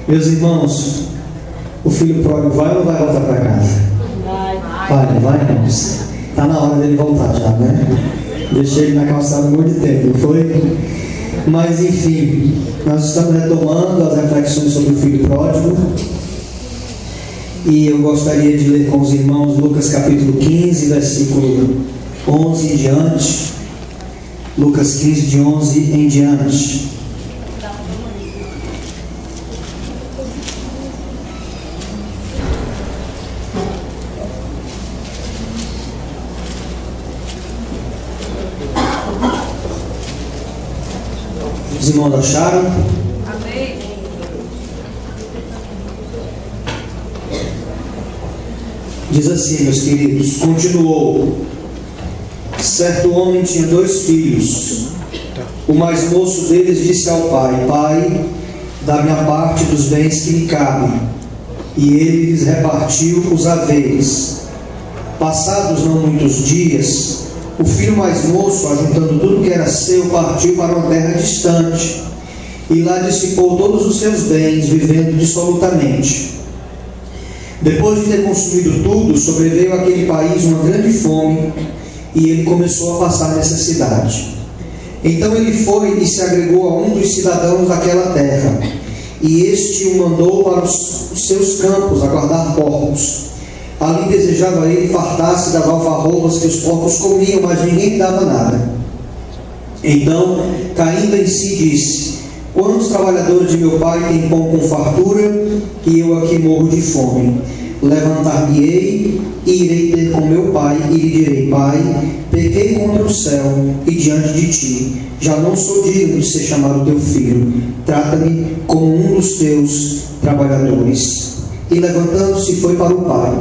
Meus irmãos, o filho pródigo vai ou não vai voltar para casa? Vai, não vai, irmãos? Está na hora dele voltar já, né? Deixei ele na calçada um monte de tempo, não foi? Mas enfim, nós estamos retomando as reflexões sobre o filho pródigo. E eu gostaria de ler com os irmãos Lucas capítulo 15, versículo 11 em diante. Lucas 15, de 11 em diante. Os irmãos acharam? Amém. Diz assim, meus queridos, continuou: certo homem tinha 2 filhos. O mais moço deles disse ao pai: Pai, dá-me a parte dos bens que me cabem. E ele lhes repartiu os haveres. Passados não muitos dias, o filho mais moço, ajuntando tudo que era seu, partiu para uma terra distante, e lá dissipou todos os seus bens, vivendo dissolutamente. Depois de ter consumido tudo, sobreveio àquele país uma grande fome, e ele começou a passar necessidade. Então ele foi e se agregou a um dos cidadãos daquela terra, e este o mandou para os seus campos a guardar porcos. Ali desejava ele fartar-se das alfarrobas que os porcos comiam, mas ninguém lhe dava nada. Então, caindo em si, disse: quantos trabalhadores de meu pai têm pão com fartura, e eu aqui morro de fome? Levantar-me-ei e irei ter com meu pai, e lhe direi: Pai, pequei contra o céu e diante de ti, já não sou digno de ser chamado teu filho, trata-me como um dos teus trabalhadores. E levantando-se foi para o pai.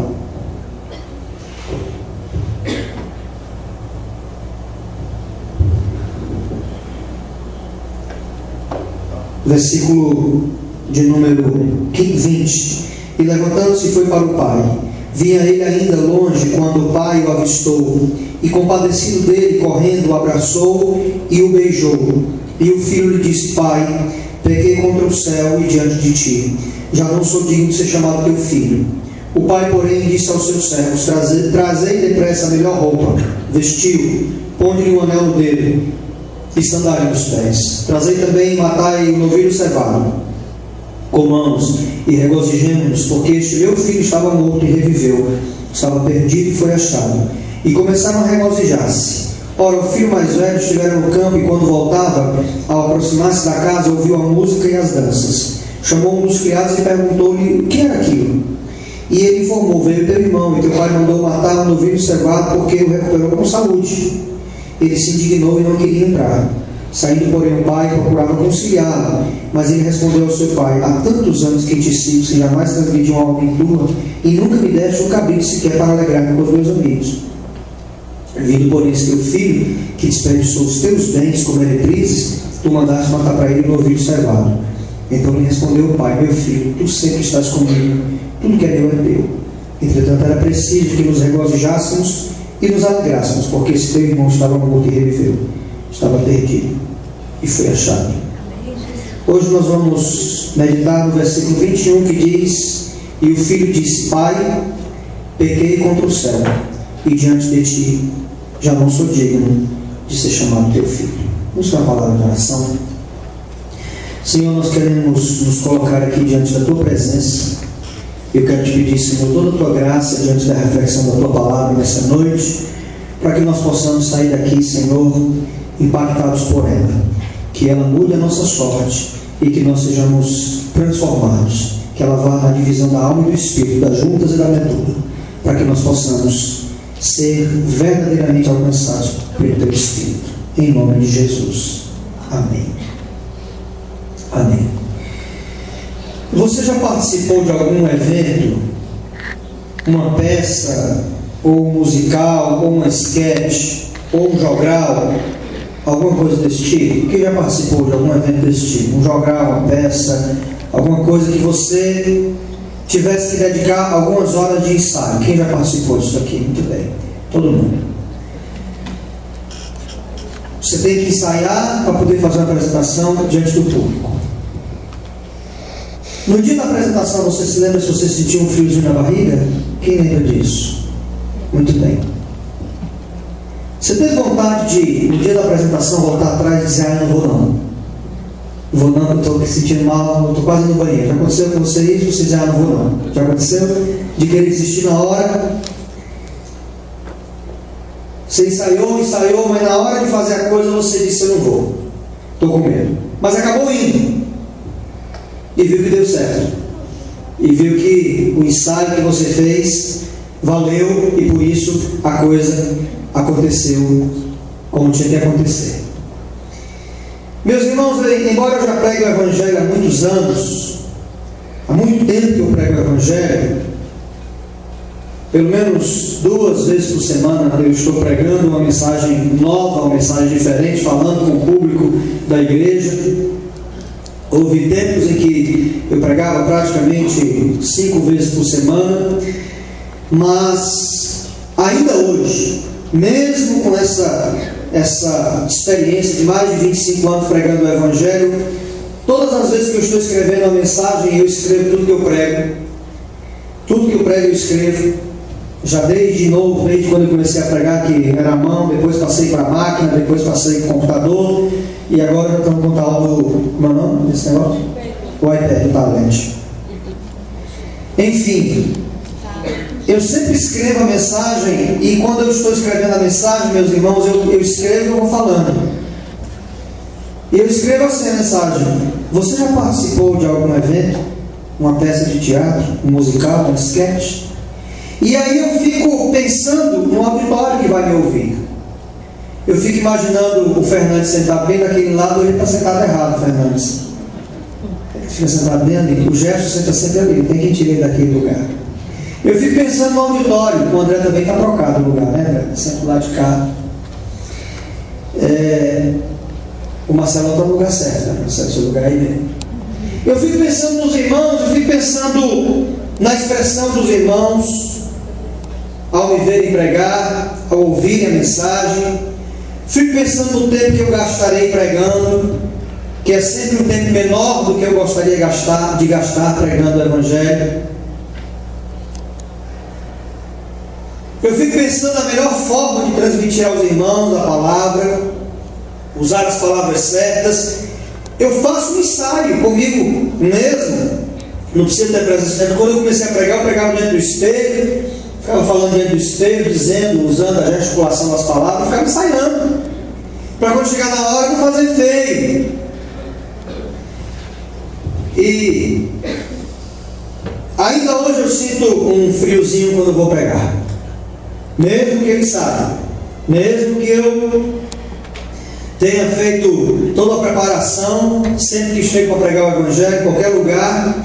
Versículo de número 20. E levantando-se foi para o pai. Vinha ele ainda longe quando o pai o avistou, e compadecido dele, correndo, o abraçou e o beijou. E o filho lhe disse: Pai, pequei contra o céu e diante de ti, já não sou digno de ser chamado teu filho. O pai, porém, disse aos seus servos: Trazei depressa a melhor roupa, vestiu, ponde-lhe um anel no dedo e sandália nos pés. Trazei também e matai o novilho cevado. Comamos e regozijemo-nos, porque este meu filho estava morto e reviveu, estava perdido e foi achado. E começaram a regozijar-se. Ora, o filho mais velho estivera no campo, e quando voltava, ao aproximar-se da casa, ouviu a música e as danças. Chamou um dos criados e perguntou-lhe o que era aquilo. E ele informou: veio teu irmão, e teu pai mandou matar o novilho cevado, porque o recuperou com saúde. Ele se indignou e não queria entrar. Saindo, porém, o pai procurava conciliá-lo, mas ele respondeu ao seu pai: há tantos anos que te sigo, sem jamais transgredir uma ordem tua, e nunca me deste um cabrito sequer para alegrar-me com os meus amigos. Vindo, porém, esse teu filho, que desperdiçou os teus bens como meretrizes, tu mandaste matar para ele o novilho cevado. Então lhe respondeu o pai: meu filho, tu sempre estás comigo, tudo que é meu é teu. Entretanto, era preciso que nos regozijássemos e nos alegrássemos, porque esse teu irmão estava morto e reviveu, estava perdido e foi achado. Hoje nós vamos meditar no versículo 21, que diz: e o filho disse: Pai, pequei contra o céu e diante de ti, já não sou digno de ser chamado teu filho. Vamos ter uma palavra de oração. Senhor, nós queremos nos colocar aqui diante da tua presença. Eu quero te pedir, Senhor, toda a tua graça diante da reflexão da tua palavra nessa noite, para que nós possamos sair daqui, Senhor, impactados por ela, que ela mude a nossa sorte e que nós sejamos transformados, que ela vá na divisão da alma e do espírito, das juntas e da medula, para que nós possamos ser verdadeiramente alcançados pelo teu Espírito, em nome de Jesus. Amém. Amém. Você já participou de algum evento, uma peça, ou um musical, ou uma sketch, ou um jogral, alguma coisa desse tipo? Quem já participou de algum evento desse tipo? Um jogral, uma peça, alguma coisa que você tivesse que dedicar algumas horas de ensaio? Quem já participou disso aqui? Muito bem, todo mundo. Você tem que ensaiar para poder fazer uma apresentação diante do público. No dia da apresentação, você se lembra se você sentiu um friozinho na barriga? Quem lembra disso? Muito bem. Você teve vontade de, no dia da apresentação, voltar atrás e dizer: não vou não. Vou não, eu estou me sentindo mal, estou quase no banheiro. Já aconteceu com você isso? Você diz: não vou não. Já aconteceu? De querer desistir na hora? Você ensaiou, mas na hora de fazer a coisa você disse: eu não vou. Estou com medo. Mas acabou indo. E viu que deu certo. E viu que o ensaio que você fez valeu e por isso a coisa aconteceu como tinha que acontecer. Meus irmãos, embora eu já pregue o Evangelho há muitos anos, há muito tempo que eu prego o Evangelho, pelo menos 2 vezes por semana eu estou pregando uma mensagem nova, uma mensagem diferente, falando com o público da igreja. Houve tempos em que eu pregava praticamente 5 vezes por semana, mas ainda hoje, mesmo com essa experiência de mais de 25 anos pregando o Evangelho, todas as vezes que eu estou escrevendo uma mensagem, eu escrevo tudo que eu prego. Tudo que eu prego eu escrevo. Já desde novo, desde quando eu comecei a pregar, que era a mão, depois passei para a máquina, depois passei para o computador, e agora estamos com o tal do... Como é o nome desse negócio? O iPad, o tablet. Enfim, eu sempre escrevo a mensagem, e quando eu estou escrevendo a mensagem, meus irmãos, eu escrevo e eu vou falando. E eu escrevo assim a mensagem: você já participou de algum evento? Uma peça de teatro? Um musical? Um sketch? E aí eu fico pensando no auditório que vai me ouvir. Eu fico imaginando o Fernandes sentado bem daquele lado, ele está sentado errado, Fernandes. Ele fica sentado bem ali. O Gerson senta sempre ali, tem que tirar ele daquele lugar. Eu fico pensando no auditório. O André também está trocado o lugar, né, André? Sempre lá de cá. O Marcelo está no lugar certo, né? Marcelo, seu lugar aí mesmo. Eu fico pensando nos irmãos, eu fico pensando na expressão dos irmãos ao me verem pregar, ao ouvirem a mensagem. Fico pensando no tempo que eu gastarei pregando, que é sempre um tempo menor do que eu gostaria de gastar pregando o Evangelho. Eu fico pensando na melhor forma de transmitir aos irmãos a palavra, usar as palavras certas. Eu faço um ensaio comigo mesmo, não precisa ter presença. Quando eu comecei a pregar, eu pregava diante do espelho, ficava falando diante do espelho, dizendo, usando a gesticulação das palavras, ficava ensaiando, para quando chegar na hora não fazer feio. E ainda hoje eu sinto um friozinho quando eu vou pregar, mesmo que ele saiba, mesmo que eu tenha feito toda a preparação, sempre que chego para pregar o Evangelho, em qualquer lugar,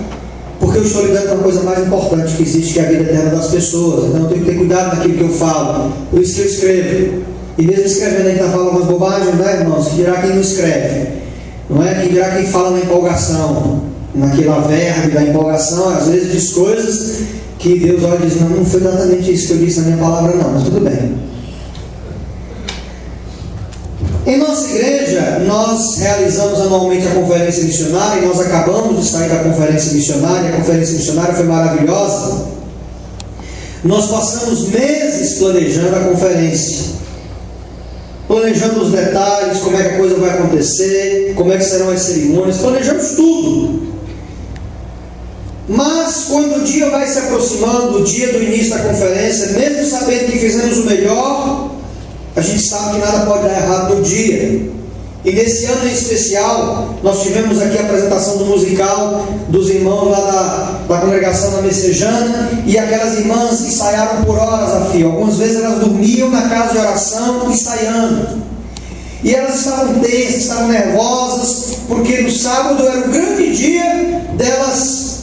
porque eu estou lidando com a coisa mais importante que existe, que é a vida eterna das pessoas. Então eu tenho que ter cuidado naquilo que eu falo. Por isso que eu escrevo. E mesmo escrevendo, a gente está falando algumas bobagens, né, irmãos? Que dirá quem não escreve, não é? Que dirá quem fala na empolgação, naquela verve da empolgação, às vezes diz coisas que Deus olha e diz: não foi exatamente isso que eu disse na minha palavra, não, mas tudo bem. Em nossa igreja, nós realizamos anualmente a conferência missionária, e nós acabamos de sair da conferência missionária. A conferência missionária foi maravilhosa. Nós passamos meses planejando a conferência, planejando os detalhes, como é que a coisa vai acontecer, como é que serão as cerimônias, planejamos tudo. Mas quando o dia vai se aproximando, o dia do início da conferência, mesmo sabendo que fizemos o melhor, a gente sabe que nada pode dar errado no dia. E nesse ano em especial, nós tivemos aqui a apresentação do musical dos irmãos lá da congregação da Messejana, e aquelas irmãs ensaiaram por horas a fio. Algumas vezes elas dormiam na casa de oração ensaiando. E elas estavam tensas, estavam nervosas, porque no sábado era o grande dia delas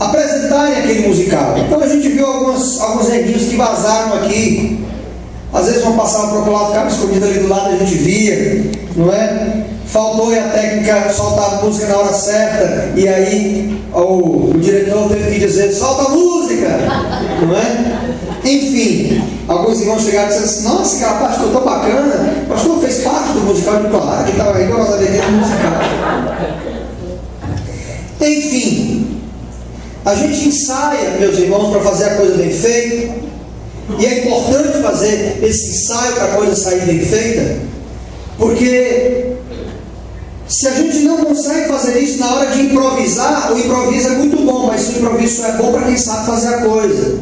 apresentarem aquele musical. Então a gente viu alguns neguinhos que vazaram aqui. Às vezes uma passava para o lado, ficava escondido ali do lado, a gente via, não é? Faltou a técnica soltar a música na hora certa, e aí o diretor teve que dizer: solta a música, não é? Enfim, alguns irmãos chegaram e disseram assim: nossa, aquela parte ficou tão bacana, o pastor fez parte do musical. De claro que estava aí, que eu estava dentro do musical. Enfim, A gente ensaia, meus irmãos, para fazer a coisa bem feita. E é importante fazer esse ensaio para a coisa sair bem feita, porque se a gente não consegue fazer isso na hora de improvisar, o improviso é muito bom, mas o improviso é bom para quem sabe fazer a coisa.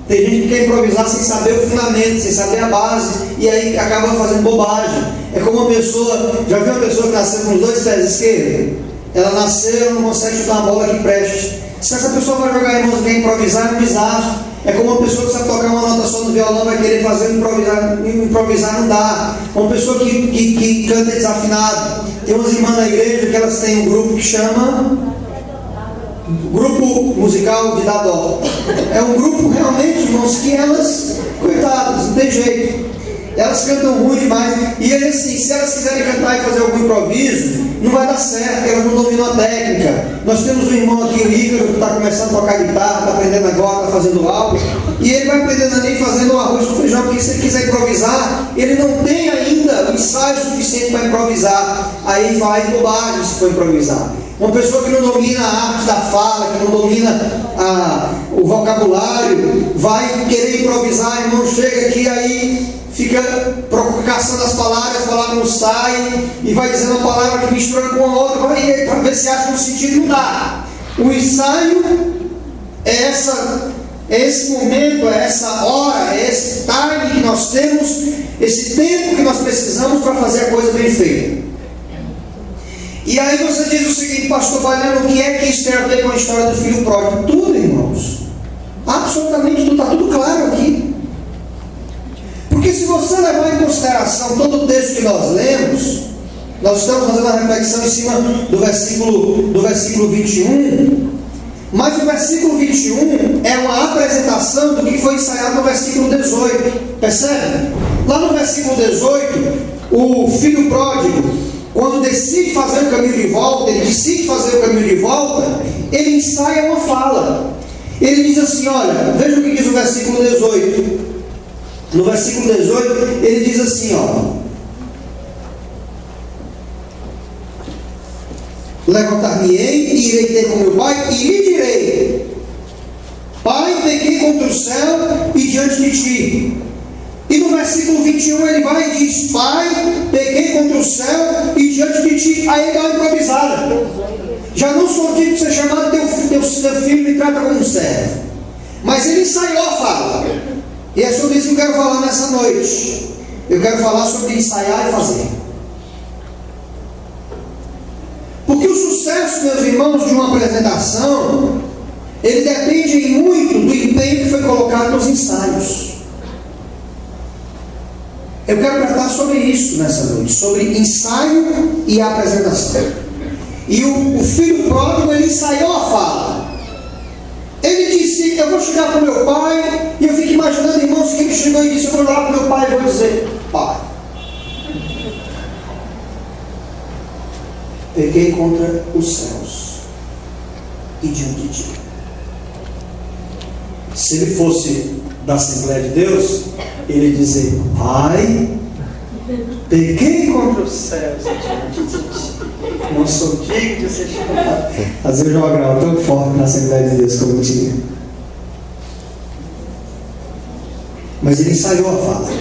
Tem gente que quer improvisar sem saber o fundamento, sem saber a base, e aí acaba fazendo bobagem. É como uma pessoa, já viu uma pessoa que nasceu com os 2 pés esquerdos? Ela nasceu e não consegue chutar uma bola que preste. Se essa pessoa vai jogar irmãos e quer improvisar, é um desastre. É como uma pessoa que sabe tocar uma nota só no violão, vai querer fazer improvisar não dá. Uma pessoa que canta desafinado. Tem umas irmãs na igreja que elas têm um grupo que chama Grupo Musical de Dadó. É um grupo realmente, irmãos, que elas, coitadas, não tem jeito. Elas cantam ruim demais. E eles, assim, se elas quiserem cantar e fazer algum improviso, não vai dar certo, porque elas não dominam a técnica. Nós temos um irmão aqui, o Ícaro, que está começando a tocar guitarra, está aprendendo agora, está fazendo algo. E ele vai aprendendo ali fazendo o arroz com feijão, porque se ele quiser improvisar, ele não tem ainda o ensaio suficiente para improvisar. Aí faz bobagem se for improvisar. Uma pessoa que não domina a arte da fala, que não domina o vocabulário, vai querer improvisar, irmão, chega aqui, aí fica caçando as palavras não saem, e vai dizendo uma palavra que mistura com a outra, para ver se acha um sentido, não dá. O ensaio é esse momento, é essa hora, é esse time que nós temos, esse tempo que nós precisamos para fazer a coisa bem feita. E aí você diz o seguinte: pastor Baiano, o que é que isso tem a ver com a história do filho pródigo? Tudo, irmãos, absolutamente tudo, está tudo claro aqui. Porque se você levar em consideração todo o texto que nós lemos, nós estamos fazendo uma reflexão em cima do versículo 21, mas o versículo 21 é uma apresentação do que foi ensaiado no versículo 18, percebe? Lá no versículo 18, o filho pródigo, quando decide fazer o caminho de volta, ele ensaia uma fala. Ele diz assim, olha, veja o que diz o versículo 18. No versículo 18, ele diz assim, levantar-me-ei e irei ter com meu pai, e lhe direi: Pai, pequei contra o céu e diante de ti. E no versículo 21 ele vai e diz: Pai, pequei contra o céu e diante de ti. Aí ele dá uma improvisada. Já não sou digno de ser chamado teu filho, me trata como um servo. Mas ele ensaiou a fala. E é sobre isso que eu quero falar nessa noite. Eu quero falar sobre ensaiar e fazer. Porque o sucesso, meus irmãos, de uma apresentação, ele depende muito do empenho que foi colocado nos ensaios. Eu quero tratar sobre isso nessa noite, sobre ensaio e apresentação. E o filho pródigo, ele ensaiou a fala. Ele disse: eu vou chegar para o meu pai. E eu fico imaginando, irmãos, que ele chegou e disse: eu vou lá para o meu pai e vou dizer: Pai, pequei contra os céus e diante de ti. Se ele fosse da Assembleia de Deus, ele dizer: Pai, pequei contra os céus e diante de ti. Não sou digno de ser chamado. Às vezes eu jogo grau tão forte na Assembleia de Deus como eu tinha. Mas ele ensaiou a fala.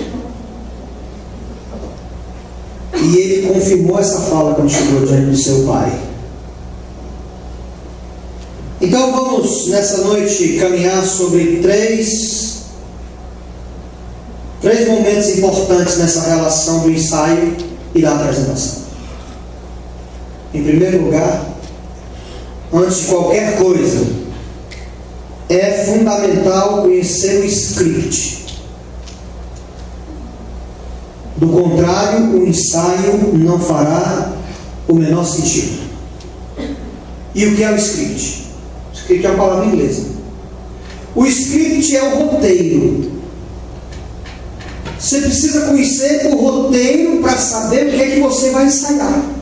E ele confirmou essa fala quando chegou diante do seu pai. Então vamos nessa noite caminhar sobre três momentos importantes nessa relação do ensaio e da apresentação. Em primeiro lugar, antes de qualquer coisa, é fundamental conhecer o script. Do contrário, o ensaio não fará o menor sentido. E o que é o script? O script é uma palavra inglesa. O script é o roteiro. Você precisa conhecer o roteiro para saber o que é que você vai ensaiar.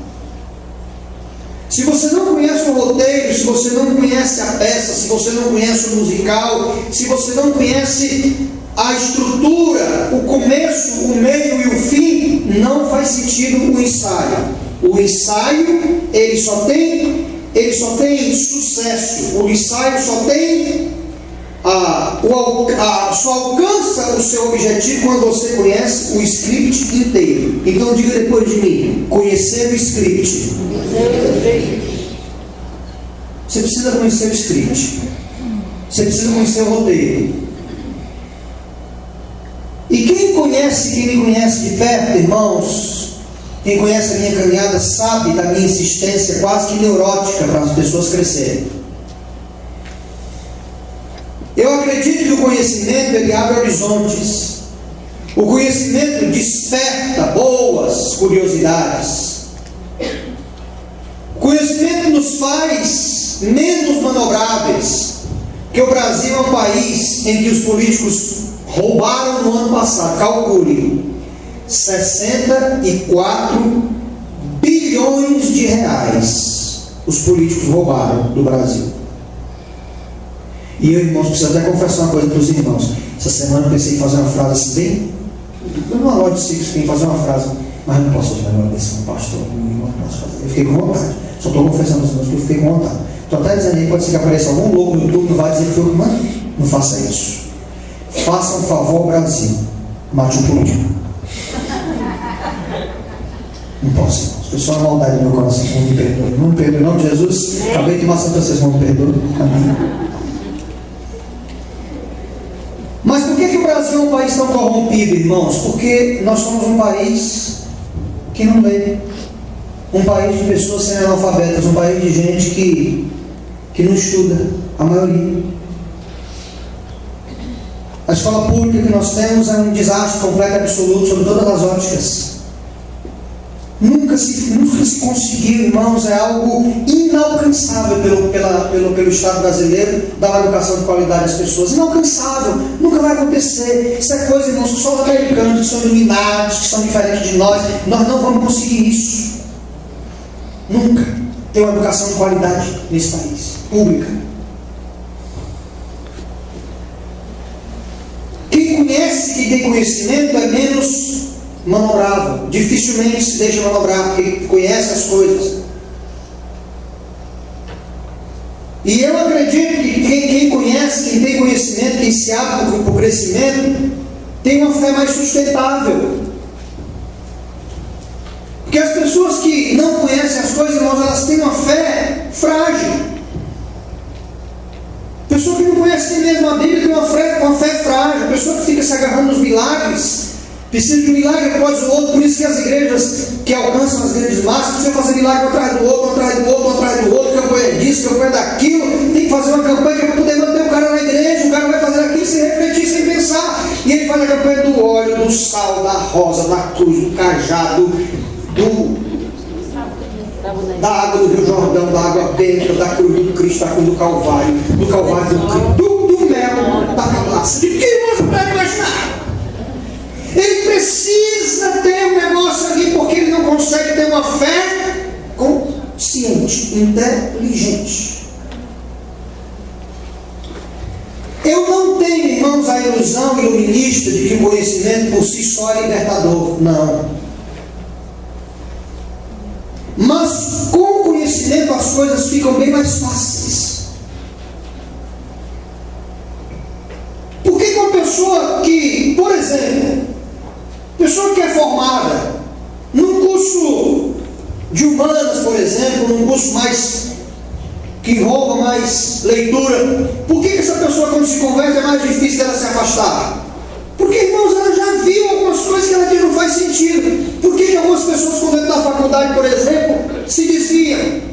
Se você não conhece o roteiro, se você não conhece a peça, se você não conhece o musical, se você não conhece a estrutura, o começo, o meio e o fim, não faz sentido o ensaio. O ensaio, ele só tem ele só tem sucesso, o ensaio só tem, só alcança o seu objetivo quando você conhece o script inteiro. Então diga depois de mim: conhecer o script. Você precisa conhecer o script. Você precisa conhecer o roteiro. E quem me conhece de perto, irmãos, quem conhece a minha caminhada sabe da minha insistência quase que neurótica para as pessoas crescerem. Eu acredito que o conhecimento, ele abre horizontes. O conhecimento desperta boas curiosidades. O conhecimento nos faz menos manobráveis. Porque o Brasil é um país em que os políticos roubaram no ano passado, calcule, 64 bilhões de reais. Os políticos roubaram do Brasil. E eu, irmãos, preciso até confessar uma coisa para os irmãos. Essa semana eu pensei em fazer uma frase assim, bem, numa loja de ciclos, em fazer uma frase, mas não posso fazer uma desse pastor, não posso fazer. Eu fiquei com vontade. Só estou confessando aos irmãos que eu fiquei com vontade. Estou até dizendo aí, pode ser que apareça algum louco no YouTube, não vai dizer que foi o que mandou. Não faça isso. Faça um favor ao Brasil. Mate um político. Não posso, irmãos. Foi só uma maldade no meu coração. Não me perdoe. Não me perdoe, em nome de Jesus. Acabei de maçã para vocês, não me perdoe. Amém. Mas por que o Brasil é um país tão corrompido, irmãos? Porque nós somos um país que não lê. Um país de pessoas semi-analfabetas. Um país de gente que não estuda. A maioria. A escola pública que nós temos é um desastre completo e absoluto sobre todas as óticas. Nunca se conseguiu, irmãos, é algo inalcançável pelo Estado brasileiro dar uma educação de qualidade às pessoas. Inalcançável, nunca vai acontecer. Isso é coisa, irmãos, que só os americanos, que são iluminados, que são diferentes de nós não vamos conseguir isso. Nunca ter uma educação de qualidade nesse país, pública. Quem conhece, quem tem conhecimento é menos manobrável, dificilmente se deixa manobrar, porque conhece as coisas. E eu acredito que quem conhece, quem tem conhecimento, quem se abre para o crescimento, tem uma fé mais sustentável. Porque as pessoas que não conhecem as coisas, irmãos, elas têm uma fé frágil. A pessoa que não conhece nem mesmo a Bíblia tem uma fé frágil. A pessoa que fica se agarrando nos milagres, precisa de um milagre após o outro. Por isso que as igrejas que alcançam as grandes massas precisam fazer milagre um atrás do outro, um atrás do outro, um atrás do outro. Campanha disso, campanha daquilo. Tem que fazer uma campanha para poder manter o cara na igreja. O cara vai fazer aquilo sem refletir, sem pensar. E ele faz a campanha do óleo, do sal, da rosa, da cruz, do cajado, da água do Rio Jordão, da água benta, da cruz do Cristo, da cruz do Calvário do Cristo, do mel, da cabaça. De que você vai imaginar? Ele precisa ter um negócio aqui porque ele não consegue ter uma fé consciente, inteligente. Eu não tenho, irmãos, a ilusão iluminista de que o conhecimento por si só é libertador. Não. Mas com o conhecimento as coisas ficam bem mais fáceis. Porque com uma pessoa que, por exemplo, pessoa que é formada num curso de humanas, por exemplo, num curso mais que envolva mais leitura, por que essa pessoa, quando se converte, é mais difícil dela se afastar? Porque, irmãos, ela já viu algumas coisas que ela diz não faz sentido. Por que algumas pessoas, quando entram na faculdade, por exemplo, se desviam?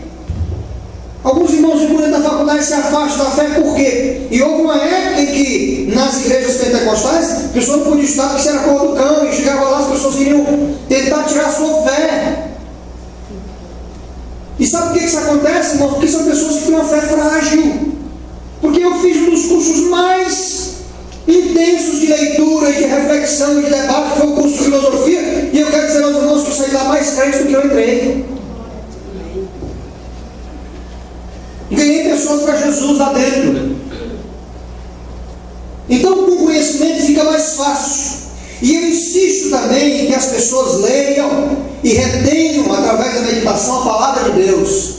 Alguns irmãos de dentro da faculdade se afastam da fé, por quê? E houve uma época em que, nas igrejas pentecostais, a pessoa não podia estudar porque era cor do cão, e chegava lá, as pessoas iriam tentar tirar a sua fé. E sabe por que isso acontece, irmãos? Porque são pessoas que têm uma fé frágil. Porque eu fiz um dos cursos mais intensos de leitura e de reflexão e de debate, que foi o curso de filosofia, e eu quero dizer aos irmãos que eu saí lá mais crente do que eu entrei. Ganhei pessoas para Jesus lá dentro. Então, com conhecimento fica mais fácil. E eu insisto também em que as pessoas leiam e retenham, através da meditação, a palavra de Deus.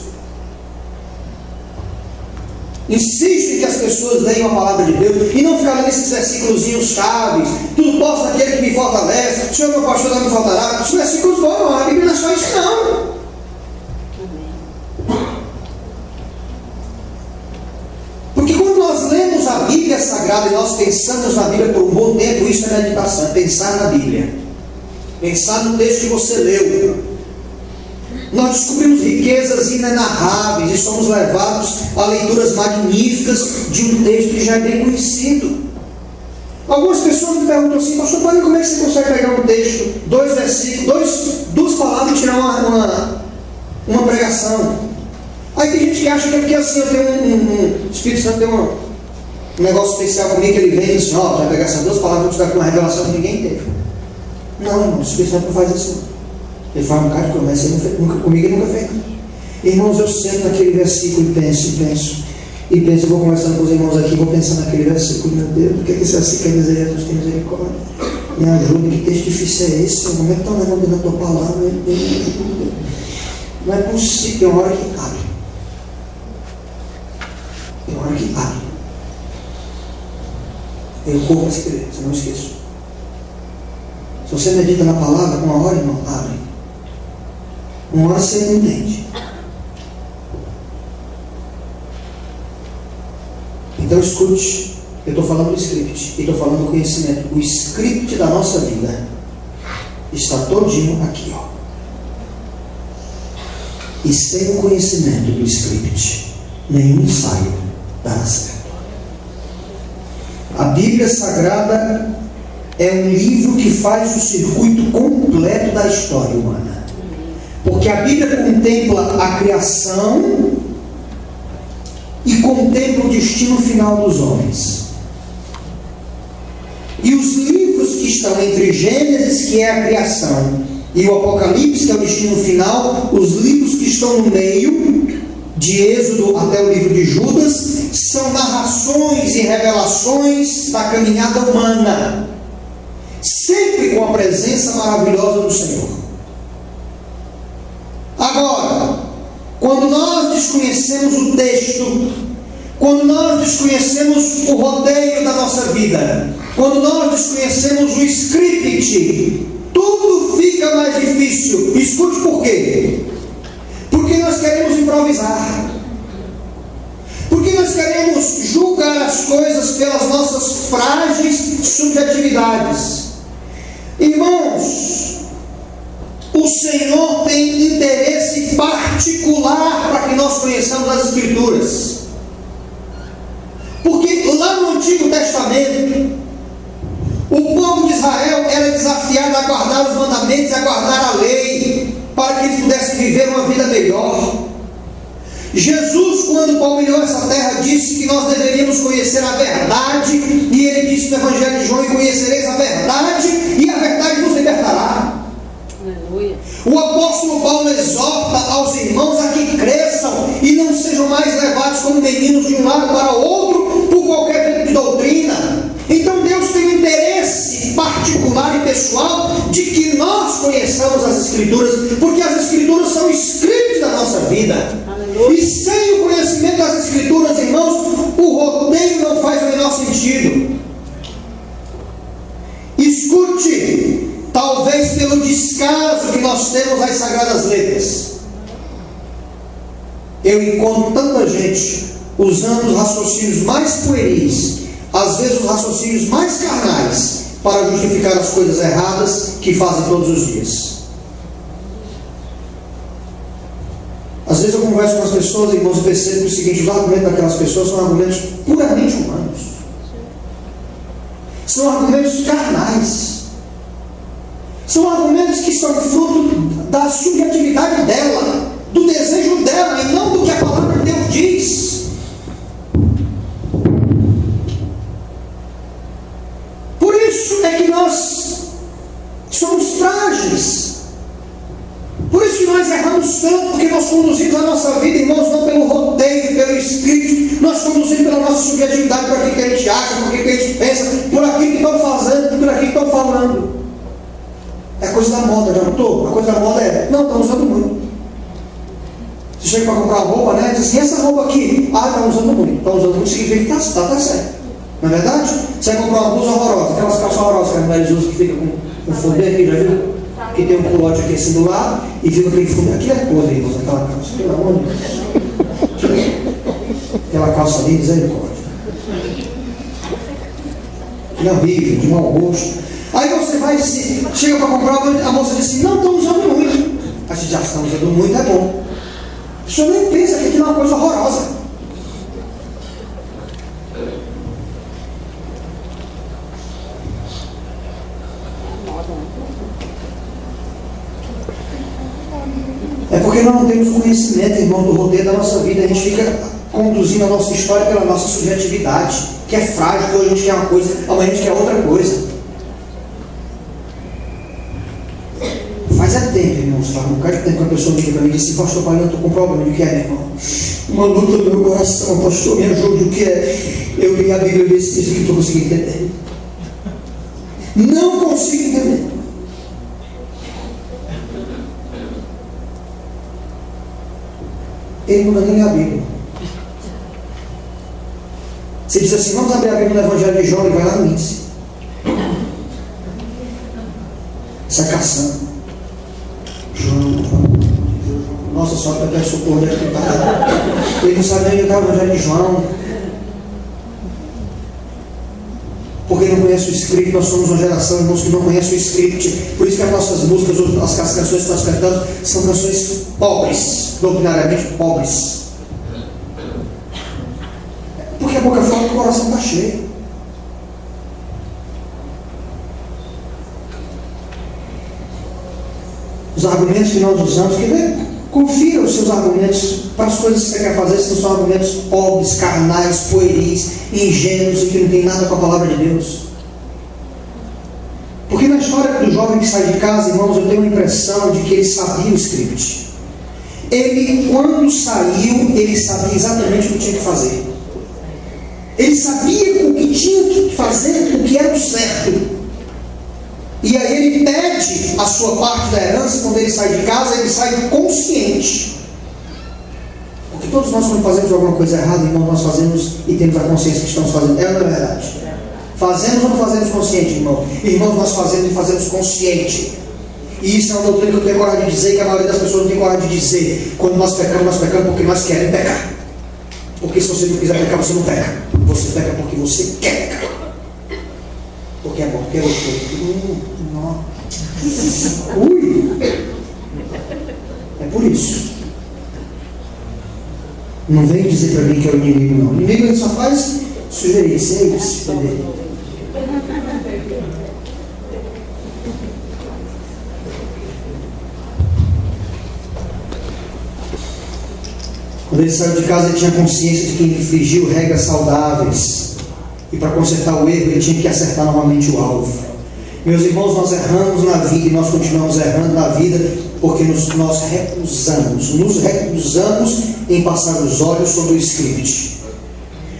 Insisto em que as pessoas leiam a palavra de Deus e não ficar lendo esses versículozinhos chaves. Tudo posso naquele que me fortalece. O Senhor meu pastor não me faltará. Os versículos bons, a Bíblia não é só isso não. Porque quando nós lemos a Bíblia Sagrada e nós pensamos na Bíblia por um bom tempo, isso é meditação, é pensar na Bíblia. Pensar no texto que você leu. Nós descobrimos riquezas inenarráveis e somos levados a leituras magníficas de um texto que já é bem conhecido. Algumas pessoas me perguntam assim: pastor, como é que você consegue pegar um texto, 2 versículos, duas palavras e tirar uma pregação? Aí tem gente que acha que é porque assim eu tenho o Espírito Santo tem um negócio especial comigo, que ele vem e diz assim: ó, vai pegar essas 2 palavras e te dar uma revelação que ninguém teve. Não, irmão, o Espírito Santo não faz isso. Ele faz um cara de promessa, comigo ele nunca fez. Irmãos, eu sento naquele versículo e penso. Eu vou conversando com os irmãos aqui, vou pensando naquele versículo. Meu Deus, o que é que esse versículo quer dizer? Deus tem misericórdia. Me ajuda, que texto difícil é esse? Como é que está o negócio da tua palavra? Não é possível, tem uma hora que abre. Tem uma hora que abre. Eu corro para escrever, você não esqueça. Se você medita na palavra, uma hora, irmão, abre. Uma hora você não entende. Então escute, eu estou falando do script, e estou falando do conhecimento. O script da nossa vida está todinho aqui, ó. E sem o conhecimento do script, nenhum ensaio dará certo. A Bíblia Sagrada é um livro que faz o circuito completo da história humana. Porque a Bíblia contempla a criação e contempla o destino final dos homens. E os livros que estão entre Gênesis, que é a criação, e o Apocalipse, que é o destino final, os livros que estão no meio, de Êxodo até o livro de Judas, são narrações e revelações da caminhada humana, sempre com a presença maravilhosa do Senhor. Agora, quando nós desconhecemos o texto, quando nós desconhecemos o roteiro da nossa vida, quando nós desconhecemos o script, tudo fica mais difícil. Escute por quê? Porque nós queremos improvisar. Porque nós queremos julgar as coisas pelas nossas frágeis subjetividades. Irmãos, o Senhor tem interesse particular para que nós conheçamos as Escrituras. Porque lá no Antigo Testamento, o povo de Israel era desafiado a guardar os mandamentos e a guardar a lei, para que eles pudessem viver uma vida melhor. Jesus, quando palmilhou essa terra, disse que nós deveríamos conhecer a verdade, e ele disse no Evangelho de João: e conhecereis a verdade, e a verdade vos libertará. Aleluia. O apóstolo Paulo exorta aos irmãos a que cresçam e não sejam mais levados como meninos de um lado para o outro por qualquer tipo de doutrina. Então Deus tem um interesse particular e pessoal de que nós conheçamos as Escrituras, porque as Escrituras são scripts da nossa vida. Aleluia. E sem o conhecimento das Escrituras, irmãos, o roteiro não faz o menor sentido. Escute, talvez pelo descaso que nós temos às Sagradas Letras, eu encontro tanta gente usando os raciocínios mais pueris, às vezes os raciocínios mais carnais, para justificar as coisas erradas que fazem todos os dias. Às vezes eu converso com as pessoas, irmãos, e percebo o seguinte: os argumentos daquelas pessoas são argumentos puramente humanos, são argumentos carnais, são argumentos que são fruto da subjetividade dela, do desejo dela, e não do que a palavra de Deus diz. Por isso é que nós somos frágeis. Por isso que nós erramos tanto, porque nós conduzimos a nossa vida, irmãos, não pelo roteiro, pelo escrito, nós conduzimos pela nossa subjetividade, por aquilo que a gente acha, por aquilo que a gente pensa, por aquilo que estão fazendo, por aquilo que estão falando. É coisa da moda, já notou? A coisa da moda é: não, estão usando muito. Você chega para comprar uma roupa, né? Diz assim, essa roupa aqui, está usando muito. Está usando muito, significa que está certo. Não é verdade? Você vai comprar uma blusa horrorosa, aquelas calças horrorosas que as mulheres usam que fica com fundo aqui, já viu? Que tem um culote aqui assim do lado e fica aquele fundo. Aqui é podre, irmãos, aquela calça. Pelo amor de Deus. Aquela calça ali, misericórdia. Que horrível, de mau gosto. Aí você vai dizer, chega para comprar, a moça diz assim, não, estão usando muito. Aí você já está usando muito, é bom. O senhor nem pensa que aquilo é uma coisa horrorosa. É porque nós não temos o conhecimento, irmão, do roteiro da nossa vida. A gente fica conduzindo a nossa história pela nossa subjetividade, que é frágil, que hoje a gente quer uma coisa, amanhã a gente quer outra coisa. Faz tempo, irmãos, faz um bocado de tempo que a pessoa liga para mim e diz assim, pastor, pai, eu estou com problema. O que é, meu irmão? Uma luta no meu coração, pastor, me ajude. O que é? Eu li a Bíblia e vi esse que estou conseguindo entender. Não consigo entender. Ele não manda nem a Bíblia. Você diz assim, vamos abrir a Bíblia no Evangelho de João, ele vai lá no índice. Sai caçando. João, nossa senhora, eu peço socorro, onde é que está? Ele não sabe nem onde está o Evangelho de João. Porque não conhece o script. Nós somos uma geração, irmãos, que não conhece o script. Por isso que as nossas músicas, as canções que nós cantamos, são canções pobres, doutrinariamente pobres. Porque a boca fala que o coração está cheio. Os argumentos que nós usamos, confira os seus argumentos para as coisas que você quer fazer, se não são argumentos pobres, carnais, pueris, ingênuos e que não tem nada com a palavra de Deus. Porque na história do jovem que sai de casa, irmãos, eu tenho a impressão de que ele sabia o script. Ele, quando saiu, ele sabia exatamente o que tinha que fazer. Ele sabia o que tinha que fazer, o que era o certo. E aí ele pede a sua parte da herança. Quando ele sai de casa, ele sai consciente. Porque todos nós, quando fazemos alguma coisa errada, irmão, nós fazemos e temos a consciência que estamos fazendo. É ou não é verdade? Fazemos ou não fazemos consciente, irmão? Irmãos, nós fazemos e fazemos consciente. E isso é uma doutrina que eu tenho coragem de dizer, que a maioria das pessoas não tem coragem de dizer. Quando nós pecamos porque nós queremos pecar. Porque se você não quiser pecar, você não peca. Você peca porque você quer pecar. Porque é bom, porque é gostoso. Ui! É por isso. Não vem dizer para mim que é o inimigo, não. O inimigo ele só faz sugerir, sem se entender. Quando ele saiu de casa, ele tinha consciência de que ele infligiu regras saudáveis. E para consertar o erro, ele tinha que acertar novamente o alvo. Meus irmãos, nós erramos na vida e nós continuamos errando na vida porque nos recusamos em passar os olhos sobre o script.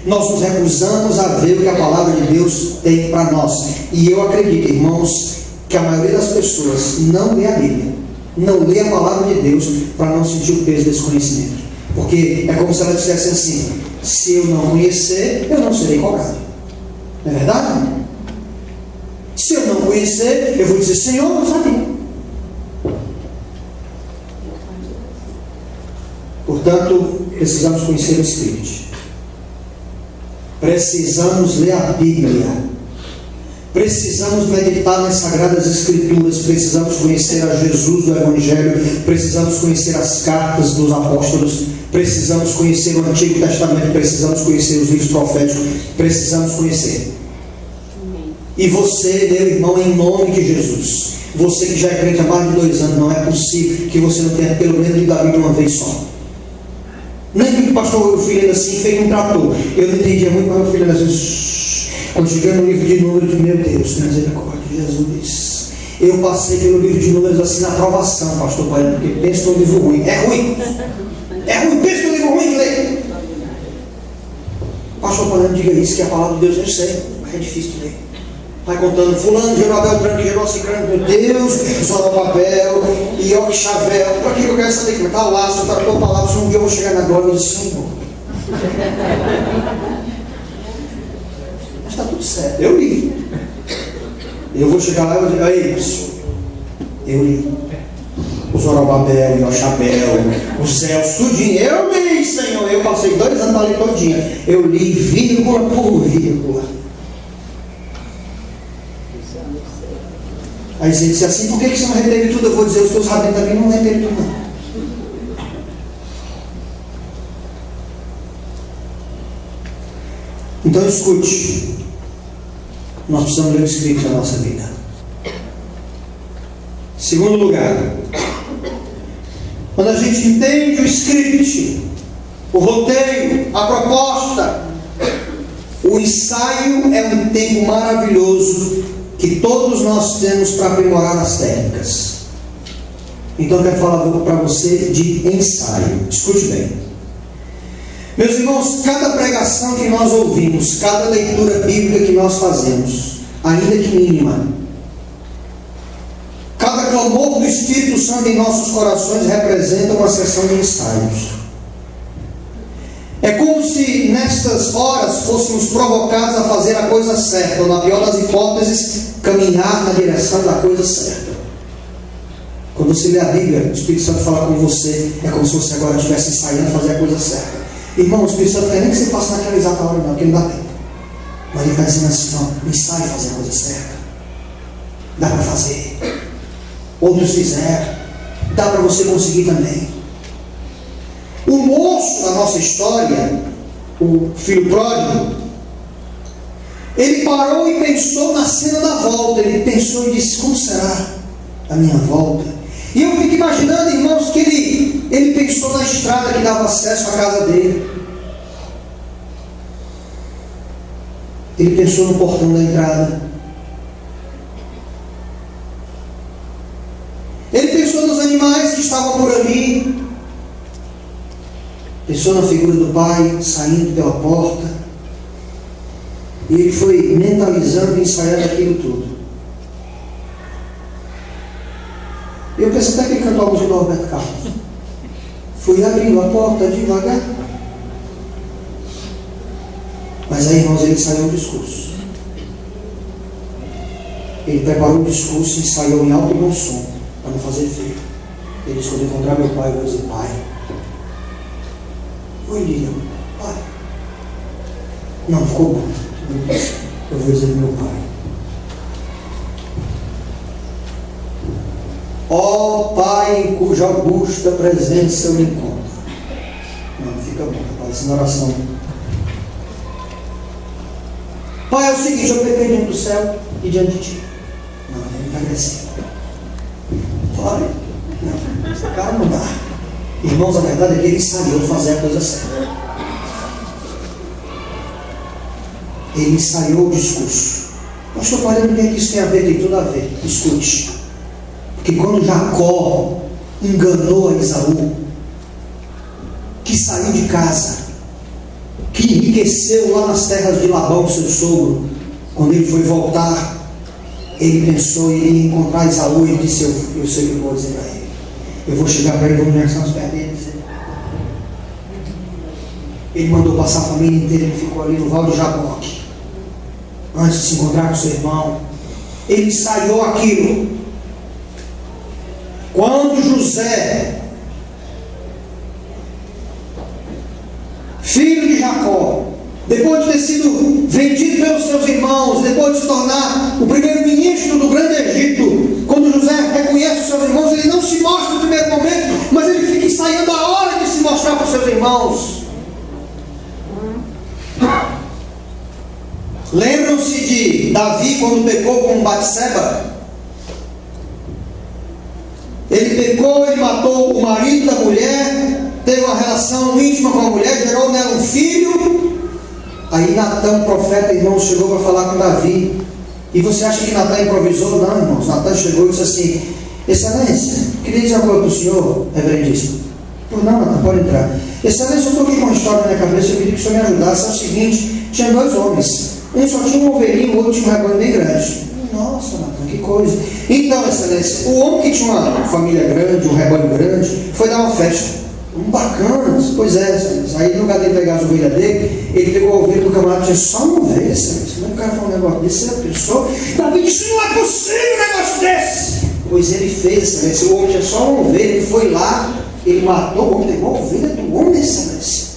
Nós nos recusamos a ver o que a palavra de Deus tem para nós. E eu acredito, irmãos, que a maioria das pessoas não lê a Bíblia, não lê a palavra de Deus para não sentir o peso desse conhecimento. Porque é como se ela dissesse assim, se eu não conhecer, eu não serei cobrado. Não é verdade? Se eu não conhecer, eu vou dizer, Senhor, não sabia. Portanto, precisamos conhecer o script. Precisamos ler a Bíblia. Precisamos meditar nas Sagradas Escrituras. Precisamos conhecer a Jesus do Evangelho. Precisamos conhecer as cartas dos apóstolos. Precisamos conhecer o Antigo Testamento. Precisamos conhecer os livros proféticos. Precisamos conhecer. E você, meu irmão, em nome de Jesus, você que já é crente há mais de 2 anos, não é possível que você não tenha pelo menos lido a Bíblia uma vez só. Nem que o pastor Filho assim fez um trator. Eu não entendia muito, mas o Filho às vezes, quando cheguei no livro de Números, meu Deus, misericórdia, Jesus. Eu passei pelo livro de Números assim na aprovação, pastor Pai, porque pensa no livro ruim. É ruim. É ruim, pensa no livro ruim de ler. Pastor Pai, não diga isso, que a palavra de Deus eu sei, mas é difícil de ler. Vai contando, fulano gerou Beltrano, que gerou Cicrano, meu Deus, Zorobabel, Ioxavel. Para que eu quero saber que está lá, se eu estou a palavra, se um dia eu vou chegar na glória do Senhor. Mas está tudo certo, eu li. Eu vou chegar lá e vou dizer, aí, pessoal, eu li. O Zorobabel, Ioxabel, os céus, tudinho. Eu li, Senhor. Eu passei 2 anos ali todinha. Eu li vírgula por vírgula. Aí você disse assim, por que você não reteve tudo? Eu vou dizer, os teus rabinos também não reteram tudo, não. Então escute. Nós precisamos ler o escrito da nossa vida. Segundo lugar, quando a gente entende o script, o roteiro, a proposta, o ensaio é um tempo maravilhoso que todos nós temos para aprimorar as técnicas. Então eu quero falar para você de ensaio. Escute bem. Meus irmãos, cada pregação que nós ouvimos, cada leitura bíblica que nós fazemos, ainda que mínima, cada clamor do Espírito Santo em nossos corações representa uma sessão de ensaios. É como se nestas horas fôssemos provocados a fazer a coisa certa, ou na pior das hipóteses, caminhar na direção da coisa certa. Quando você lê a Bíblia, o Espírito Santo fala com você, é como se você agora estivesse ensaiando a fazer a coisa certa. Irmão, o Espírito Santo não quer nem que você faça naquela exata hora, não, porque não dá tempo. Mas ele está dizendo assim, não, ensaie a fazer a coisa certa. Dá para fazer. Outros fizeram. Dá para você conseguir também. O moço da nossa história, o filho pródigo, ele parou e pensou na cena da volta. Ele pensou e disse, como será a minha volta? E eu fico imaginando, irmãos, que ele pensou na estrada que dava acesso à casa dele. Ele pensou no portão da entrada. Ele pensou nos animais que estavam por ali. Pensou na figura do pai saindo pela porta. E ele foi mentalizando e ensaiando aquilo tudo. Eu penso até que ele cantou a música do Roberto Carlos. Fui abrindo a porta devagar. Mas aí, irmãos, ele ensaiou o discurso. Ele preparou o discurso e ensaiou em alto e bom som, para não fazer feio. Ele disse, quando eu encontrar meu pai, eu vou dizer, pai. Oi, Lilian, pai. Não, ficou bom. Eu vou dizer meu pai. Ó Pai, em cuja augusta presença eu me encontro. Não, fica bom, está parecendo oração. Pai, é o seguinte, eu peguei diante do céu e diante de ti. Não, ele está crescendo. Pai, não, esse cara não dá. Irmãos, a verdade é que ele ensaiou fazer a coisa certa. Ele ensaiou o discurso. Pastor, parando, o que é que isso tem a ver? Tem tudo a ver. Escute. Porque quando Jacó enganou a Esaú, que saiu de casa, que enriqueceu lá nas terras de Labão, seu sogro, quando ele foi voltar, ele pensou em iria encontrar Esaú e disse, eu sei o que eu vou dizer para ele. Eu vou chegar para ele e vou me aos pés dele. Ele mandou passar a família inteira, ele ficou ali no Val de Jaboque, antes de se encontrar com seu irmão. Ele ensaiou aquilo. Quando José, filho de Jacó, depois de ter sido vendido pelos seus irmãos, depois de se tornar o primeiro ministro do grande Egito, quando José reconhece os seus irmãos, ele não se mostra no primeiro momento, mas ele fica ensaiando a hora de se mostrar para os seus irmãos. Lembram-se de Davi quando pecou com Batseba? Ele pecou, ele matou o marido da mulher, teve uma relação íntima com a mulher, gerou nela um filho. Aí Natan, o profeta, irmão, chegou para falar com Davi. E você acha que Natan improvisou? Não, irmãos. Natan chegou e disse assim, Excelência, queria dizer uma coisa para o senhor, reverendista. Não, Natan, pode entrar. Excelência, eu estou aqui com uma história na minha cabeça, eu queria que o senhor me ajudasse. É o seguinte, tinha 2 homens. Um só tinha uma ovelhinha, o outro tinha um rebanho bem grande. Nossa, Natan, que coisa. Então, excelência, o homem que tinha uma família grande, um rebanho grande, foi dar uma festa. Bacana, pois é, excelência. Aí no lugar dele pegar as ovelhas dele, ele pegou a ovelha do camarada que tinha só uma ovelha, excelência. Como é que o cara fala um negócio desse? Você pensou? Davi disse, não é possível um negócio desse. Pois ele fez, excelência. O homem tinha só uma ovelha, ele foi lá, ele matou o homem, pegou a ovelha do homem, excelência.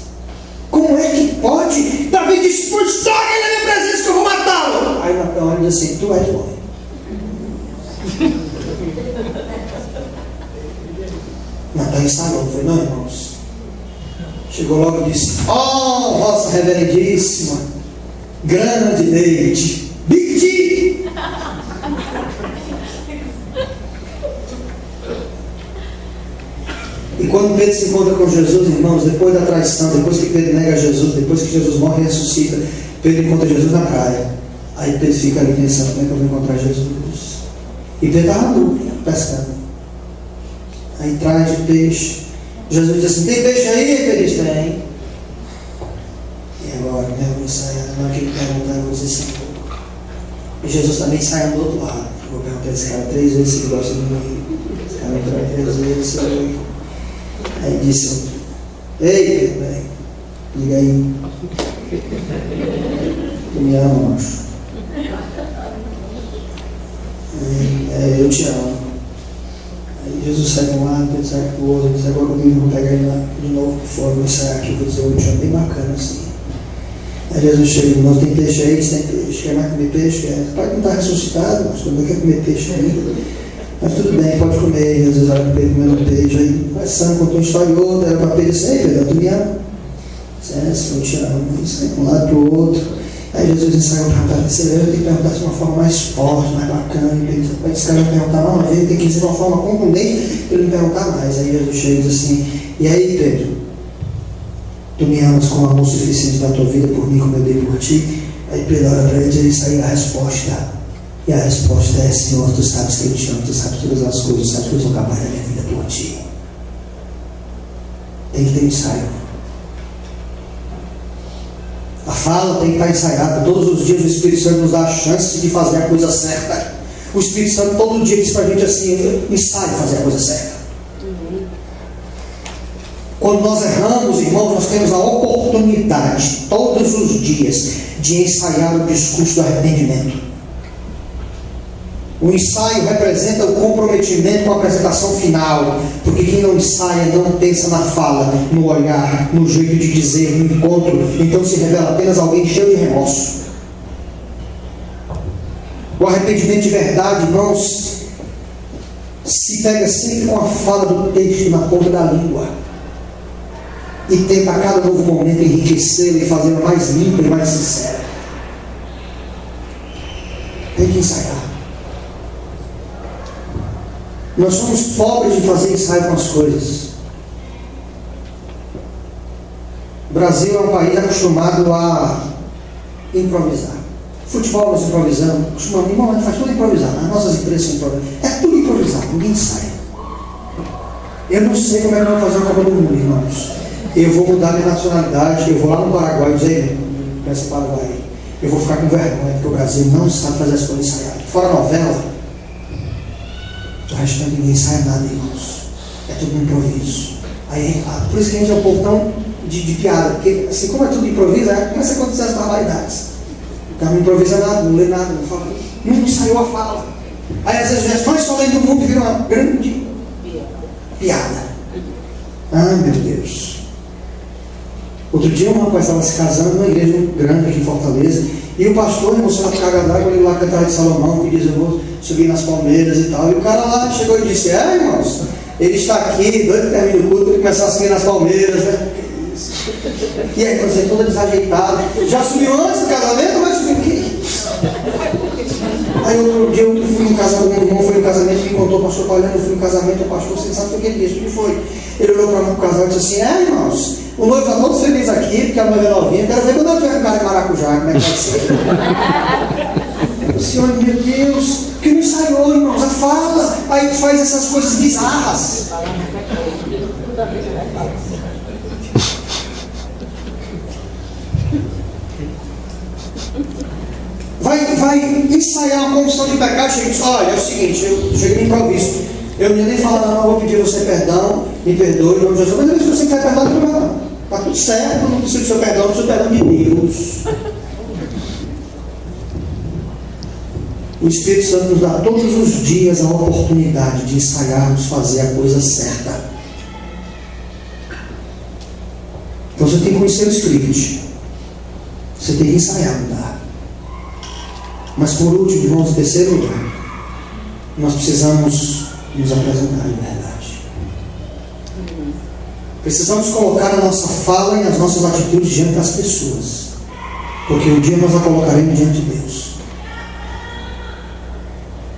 Como é que pode? Davi disse, pois toque ele na minha presença que eu vou matá-lo. Aí Natan olha e diz assim, tu és o homem. Natan instalou, foi não, irmãos? Chegou logo e disse, ó, vossa reverendíssima, grande leite, Big D. E quando Pedro se encontra com Jesus, irmãos, depois da traição, depois que Pedro nega Jesus, depois que Jesus morre e ressuscita, Pedro encontra Jesus na praia. Aí Pedro fica ali pensando, como é que eu vou encontrar Jesus? E Pedro estava nu, pescando. Aí traz o peixe. Jesus diz assim, tem peixe aí? Pedro diz, tem. E agora, né, eu vou ensaiar. Na hora que ele perguntar, eu vou dizer assim. E Jesus também sai do outro lado. Eu vou perguntar esse cara 3 vezes se ele gosta de mim. Esse cara me 3 vezes. Aí disse, ei Pedro, diga aí. Tu me ama, macho. Eu te amo. Aí Jesus sai de um lado, Pedro sai do outro, diz agora comigo, vou pegar ele lá de novo por fora, vou sair aqui, vou dizer, eu te amo, bem bacana assim. Aí Jesus chega, irmão, tem peixe aí? Tem peixe, quer mais comer peixe? Quer? Pai não está ressuscitado, mas também quer comer peixe ainda. Mas tudo bem, pode comer. Jesus olha para Pedro comendo peixe, aí conversando, contou uma história e outra, era para Pedro dizer, ei Pedro, tu me ama? Eu te amo, sai de um lado para o outro. Aí Jesus ensaiou a perguntar a terceira vez, eu tenho que perguntar de uma forma mais forte, mais bacana. Esse cara vai perguntar mais uma vez, ele tem que dizer de uma forma contundente para ele me perguntar mais. Aí Jesus chega e diz assim, e aí Pedro, tu me amas com o amor suficiente da tua vida por mim como eu dei por ti? Aí Pedro olha para ele e diz aí a resposta. E a resposta é, Senhor, tu sabes que eu te amo, tu sabes todas as coisas, tu sabes que eu sou capaz da minha vida por ti. Tem que ter ensaio. A fala tem que estar ensaiada. Todos os dias o Espírito Santo nos dá a chance de fazer a coisa certa. O Espírito Santo todo dia diz para a gente assim, ensaie fazer a coisa certa. Quando nós erramos, irmãos, nós temos a oportunidade, todos os dias, de ensaiar o discurso do arrependimento. O ensaio representa o comprometimento com a apresentação final, porque quem não ensaia não pensa na fala, no olhar, no jeito de dizer, no encontro, então se revela apenas alguém cheio de remorso. O arrependimento de verdade, irmãos, se pega sempre com a fala do texto na ponta da língua e tenta a cada novo momento enriquecê-lo e fazê-lo mais limpo e mais sincero. Tem que ensaiar. Nós somos pobres de fazer ensaio com as coisas. O Brasil é um país acostumado a improvisar. Futebol nós improvisamos, costumamos, irmão, a gente faz tudo improvisar. As nossas empresas são improvisadas. É tudo improvisado, ninguém ensaia. Eu não sei como é que nós vamos fazer a Copa do Mundo, irmãos. Eu vou mudar minha nacionalidade, eu vou lá no Paraguai e dizer, peça Paraguai, eu vou ficar com vergonha, porque o Brasil não sabe fazer as coisas ensaiadas. Fora novela, o restante ninguém ensaia nada, irmãos. É tudo um improviso. Aí, por isso que a gente é um povo tão de piada, porque assim, como é tudo improviso, aí começa a acontecer as barbaridades. O cara não improvisa nada, não lê nada, não fala, não ensaiou a fala. Aí às vezes as versões só lendo do mundo viram uma grande piada. Ah, meu Deus. Outro dia um rapaz estava se casando numa igreja grande aqui em Fortaleza, e o pastor, emocionado com a carga d'água, ele lá cantar de Salomão, que diz, eu vou subir nas palmeiras e tal. E o cara lá chegou e disse, irmãos, ele está aqui, doido que termina o culto, ele começar a subir nas palmeiras, né? E aí, quando você todo desajeitado, já subiu antes do casamento ou vai subir o quê? Aí outro dia eu fui no casamento, meu irmão foi no casamento e me contou, pastor, olha, eu fui no casamento, o pastor, você sabe o que ele disse? O que foi? Ele olhou para o casal e disse assim, irmãos, o noivo está todo feliz aqui, porque a noiva é novinha, quero ver quando eu tiver com cara de maracujá, como é que vai ser? O senhor, meu Deus, que não ensaiou, irmãos, a fala, aí faz essas coisas bizarras. vai ensaiar uma confissão de pecado, chega e diz: olha, é o seguinte, eu cheguei no improviso, eu não ia nem falar, não, eu vou pedir a você perdão, me perdoe, em nome de Jesus, mas se você quer perdão, não vai não. Está tudo certo, não preciso do seu perdão, preciso do perdão de Deus. O Espírito Santo nos dá todos os dias a oportunidade de ensaiarmos fazer a coisa certa. Então você tem que conhecer o script. Você tem que ensaiar mudar. Mas por último, irmãos, em terceiro lugar, nós precisamos nos apresentar em verdade. Precisamos colocar a nossa fala e as nossas atitudes diante das pessoas. Porque um dia nós a colocaremos diante de Deus.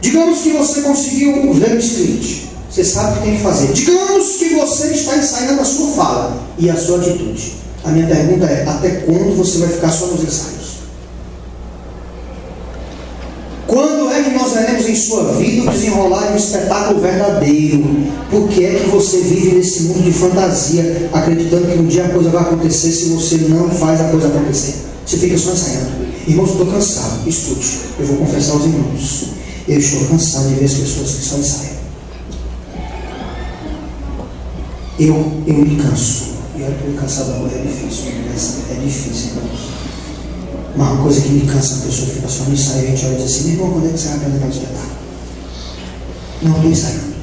Digamos que você conseguiu ver o script. Você sabe o que tem que fazer. Digamos que você está ensaiando a sua fala e a sua atitude. A minha pergunta é: até quando você vai ficar só nos ensaios? Quando é que nós veremos em sua vida o desenrolar de um espetáculo verdadeiro? Por que é que você vive nesse mundo de fantasia, acreditando que um dia a coisa vai acontecer se você não faz a coisa acontecer? Você fica só ensaiando. Irmãos, eu estou cansado. Escute, eu vou confessar aos irmãos. Eu estou cansado de ver as pessoas que só ensaiam. Eu me canso. E olha que me cansar da mulher é difícil. É difícil, irmãos. Mas uma coisa que me cansa, a pessoa fica só no ensaio. A gente olha e diz assim: meu irmão, quando é que você vai apresentar o espetáculo? Não, estou ensaiando.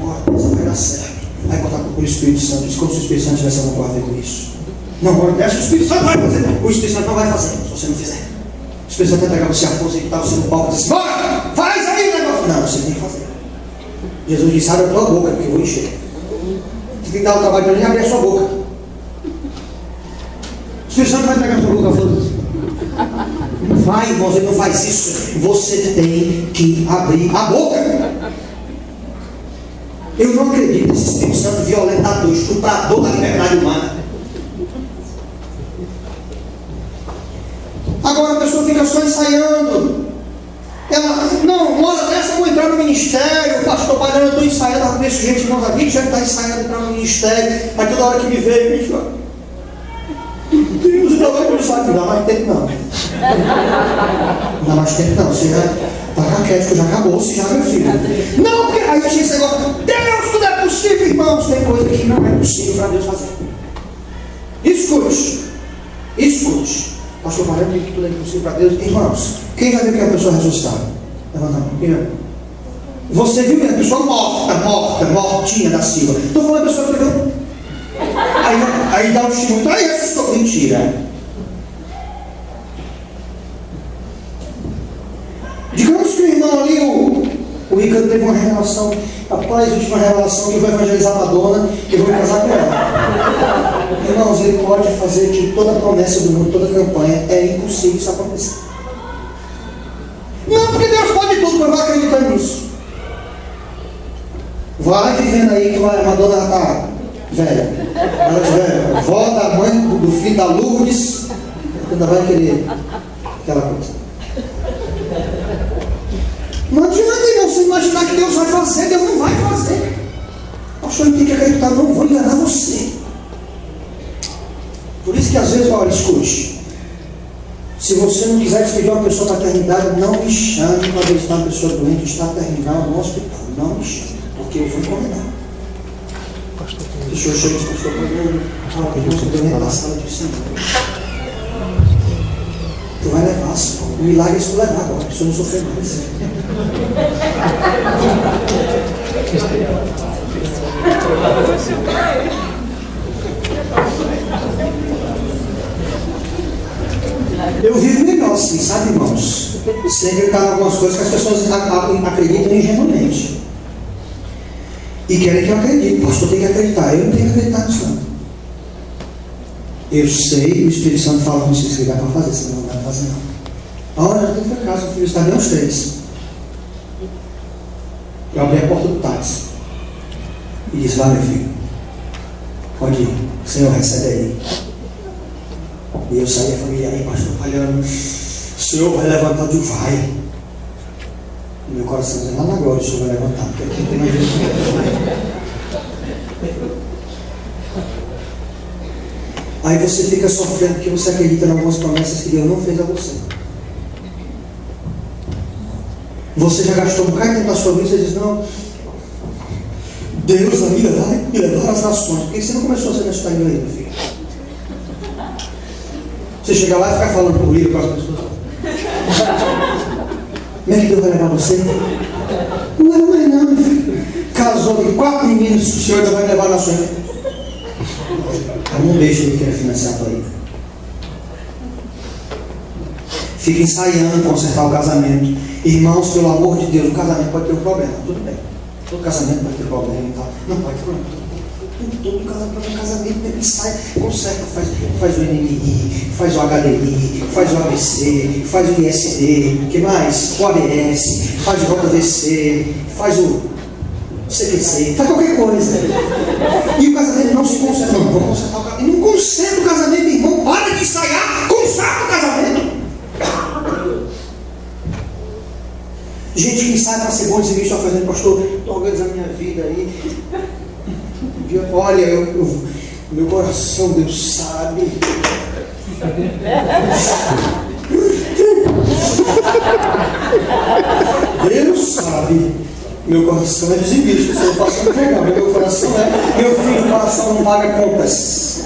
Uma coisa vai dar certo. Aí botar com o Espírito Santo. Diz como se o Espírito Santo tivesse alguma coisa a ver com isso. Não, agora deixa o Espírito Santo vai fazer. O Espírito Santo não vai fazer se você não fizer. O Espírito Santo vai pegar você a força e botar você no palco e dizer assim: bora, faz aí o negócio. Não, você tem que fazer. Jesus disse: abre a tua boca, porque eu vou encher. Você tem que dar o trabalho para ele e abrir a sua boca. O Espírito Santo vai pegar a sua boca falando: não vai, irmãos, ele não faz isso. Você tem que abrir a boca. Eu não acredito nesse Espírito Santo violentador, estuprador da liberdade humana. Agora a pessoa fica só ensaiando. Ela, não, uma hora dessa eu vou entrar no ministério. O pastor Padrão, eu estou ensaiando. Eu conheço gente, irmãos, há 20 anos está ensaiando entrar no ministério. Aí toda hora que me vê, me diz: Deus, não vai sabe, não dá mais tempo não. Não dá mais tempo não. Você já está raquético, já acabou, você já, meu filho. Não, porque aí tinha esse negócio: Deus, tudo é possível, irmãos. Tem coisa que não é possível para Deus fazer. Escute. Escute. Pastor Padrão, que tudo é impossível para Deus. Irmãos, quem vai ver que a pessoa ressuscitar? Levanta a mão. Você viu que a pessoa mortinha da Silva. Estou falando a pessoa que viu. Aí dá um testemunho: aí ressuscitou. Mentira. Digamos que o irmão ali, o Ricardo, teve uma revelação. Rapaz, última revelação que eu vou evangelizar a Madonna e eu vou casar com ela. Irmãos, ele pode fazer que toda promessa do mundo, toda campanha, é impossível isso acontecer. Não, porque Deus pode tudo, mas vai acreditar nisso. Vai vivendo aí que a Madonna já está velha. Ela tiver avó da mãe, do filho da Lourdes, ainda vai querer aquela coisa. Não adianta, irmão, você imaginar que Deus vai fazer. Deus não vai fazer. Pastor, eu tenho que acreditar, não vou enganar você. Por isso que às vezes, olha, escute. Se você não quiser despedir uma pessoa da eternidade, não me chame para visitar uma pessoa doente, está terminal no hospital. Não me chame, porque eu vou condenar. Deixa eu chegar, pastor, eu na sala de Senhor. Tu vai levar, Senhor. O milagre é isso levar agora, a pessoa não sofrer mais. Eu vivo melhor assim, sabe, irmãos? Sem acreditar em algumas coisas que as pessoas acreditam ingenuamente. E querem que eu acredite. O pastor tem que acreditar. Eu não tenho que acreditar nisso, não. Eu sei, o Espírito Santo fala com vocês que dá para fazer, senão não dá para fazer, não. A hora já tem fracasso, o filho está bem os 3. Eu abri a porta do táxi e disse: vai, meu filho, pode ir, o Senhor recebe aí. E eu saí, a família aí, pastor Palhano, o Senhor vai levantar de vai. E meu coração dizendo: lá na glória o Senhor vai levantar, porque aqui tem mais gente. Aí você fica sofrendo porque você acredita em algumas promessas que Deus não fez a você. Você já gastou um bocado de tempo da sua vida e você diz, não, Deus ainda vai me levar às nações. Por que você não começou a ser nesse tamanho aí, meu filho? Você chega lá e fica falando por livro para as pessoas. Como é que Deus vai levar você? Não é mais não, meu filho. Casou de 4 meninos, o Senhor ainda vai me levar às nações. Não deixa ele querer financiar a tua vida. Fica ensaiando consertar o casamento. Irmãos, pelo amor de Deus, o casamento pode ter um problema. Tudo bem. Todo casamento pode ter problema e tal. Não pode ter problema. Todo casamento ensaia, conserta, faz o NMI, faz o HDI, faz o ABC, faz o ISD, o que mais? O ABS, faz o JVC, faz o CPC, faz qualquer coisa. E o casamento não se conserta. Não, vou consertar o casamento. Não conserta o casamento, irmão. Para de ensaiar, conserta o casamento. Gente que ensaia para ser bom de está fazendo, pastor, estou organizando minha vida aí. Olha, meu coração, Deus sabe. Deus sabe. Meu coração é dizimista, se eu faço um programa, meu coração é. Meu filho, o coração não paga contas.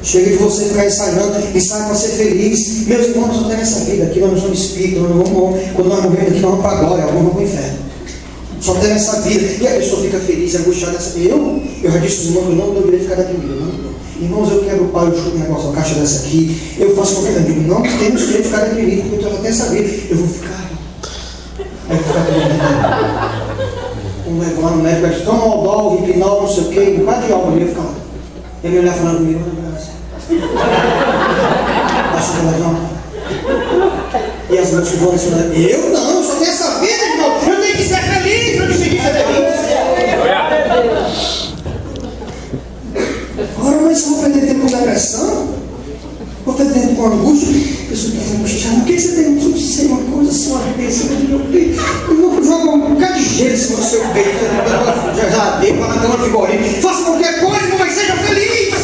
Chega de você ficar ensaiando, ensaia para ser feliz. Meus irmãos, nós não temos essa vida aqui, nós não somos espíritos, nós não vamos, quando nós morremos aqui, nós vamos para a glória, alguns vão para o inferno. Só tem essa vida. E a pessoa fica feliz, angustiada nessa vida. Eu já disse aos irmãos, eu não deveria ficar deprimida. Não. Irmãos, eu quebro o pau, eu chuto um negócio, uma caixa dessa aqui, eu faço qualquer coisa. Não temos que ficar deprimido, porque eu já tenho essa vida. Eu vou ficar. Aí eu vou ficar vamos levar no médico, vai toma Aldol, Hipnol, não sei o quê, quase de alma, eu ficar lá. Ele me olhar falando comigo, acho que levar. E as mãos que vão ensinar. Eu não, eu só tenho essa vida, irmão. Eu tenho que ser feliz, eu decidi ser feliz. Agora, mas eu vou perder tempo com depressão? Vou perder tempo com angústia? A pessoa fica angustiada. Por que você tem que ser uma coisa assim, uma cabeça do meu peito? Eu jogo um bocado de gelo em cima do seu peito. Já dei para na cama de gorrinho. Faça qualquer coisa, mas seja feliz.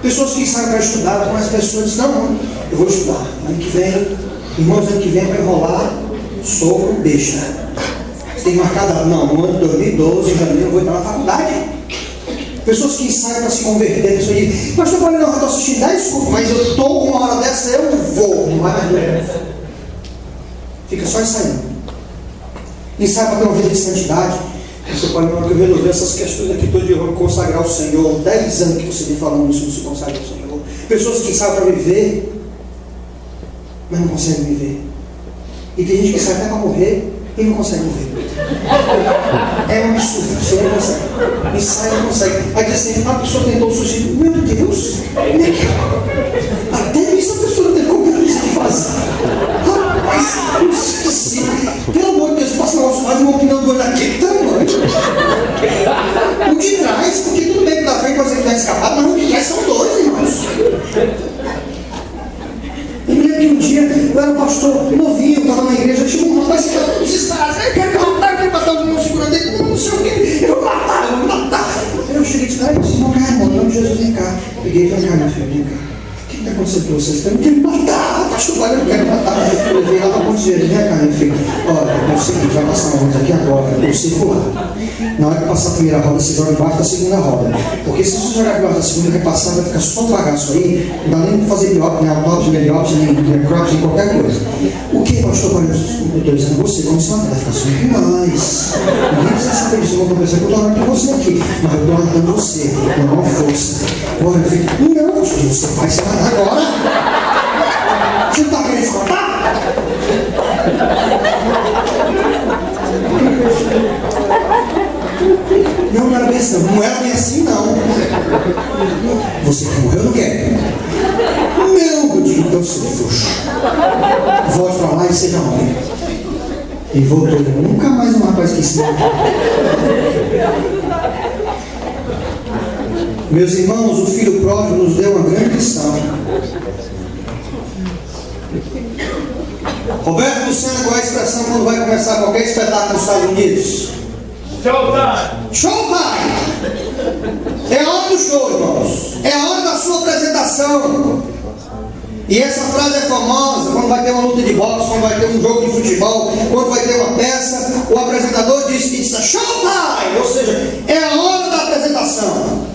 Pessoas que saem para estudar, mas as pessoas dizem, não, eu vou estudar. Ano que vem, irmãos, ano que vem vai rolar soco, deixa. Você tem marcado, não, no ano de 2012, em janeiro, eu vou entrar na faculdade. Pessoas que ensaiam para se converter, pessoas que dizem, pastor Paulo, não, eu estou assistindo 10 cultos, mas eu estou uma hora dessa, eu vou, não vai mais doer. Fica só ensaiando. Ensaia para ter uma vida de santidade. Pastor Paulo, não, que eu resolver essas questões aqui todo dia, eu vou consagrar ao Senhor. 10 anos que você vem falando isso, não se consagra ao Senhor. Pessoas que ensaiam para viver, mas não conseguem viver. E tem gente que sai até para morrer e não consegue morrer. É um absurdo, você não consegue. Ensaia não consegue. Aí diz assim, a pessoa tentou o suicídio. Meu Deus, como é que até isso a pessoa não tem competência de fazer. Rapaz, eu esqueci. Pelo amor de Deus, passa na nossa fase uma opinião do olho daquele tamanho. O de trás, porque tudo bem que da frente você vai escapar, mas o de trás são dois, irmãos. Eu me lembro que um dia eu era um pastor novinho, eu estava na igreja, tinha um rapaz que estava desesperado. Eu quero matar os meus segurando dele, não sei o que, eu vou matar. Eu cheguei e disse, cara, vocês vão cair, irmão, em nome de Jesus, vem cá. Peguei, vem cá, meu filho, vem cá. O que está acontecendo com vocês? Eu não quero matar, pastor, eu não quero matar. Eu levei lá para ponto de vem cá, meu filho. Olha, é o seguinte, vai passar uma roda aqui agora, eu vou circular. Na hora que passar a primeira roda, você joga embaixo da segunda roda. Porque se você jogar embaixo da segunda, vai passar, vai ficar só um bagaço aí, não dá nem para fazer biópsia, nem autópsia, nem biópsia, nem necrópsia, nem qualquer coisa. O que, pastor? Eu estou dizendo a você, vamos se matar, vai ficar só demais. Ninguém precisa saber disso, eu vou conversar, eu estou orando por você aqui, mas eu estou orando por você, com a maior força. Agora eu fico, não, pastor, você vai se matar agora. Você não está querendo se matar? Não era bem assim, não era bem assim, não. Você que morreu não quer? Não, eu digo, então seu frouxo. Volte para lá e seja homem. E voltou, nunca mais um rapaz que se Meus irmãos, o filho pródigo nos deu uma grande lição. Roberto Lucena, qual é a expressão quando vai começar qualquer espetáculo nos Estados Unidos? Showtime! Showtime! É a hora do show, irmãos. É a hora da sua apresentação. E essa frase é famosa quando vai ter uma luta de boxe, quando vai ter um jogo de futebol, quando vai ter uma peça. O apresentador diz que it's showtime, ou seja, é a hora da apresentação.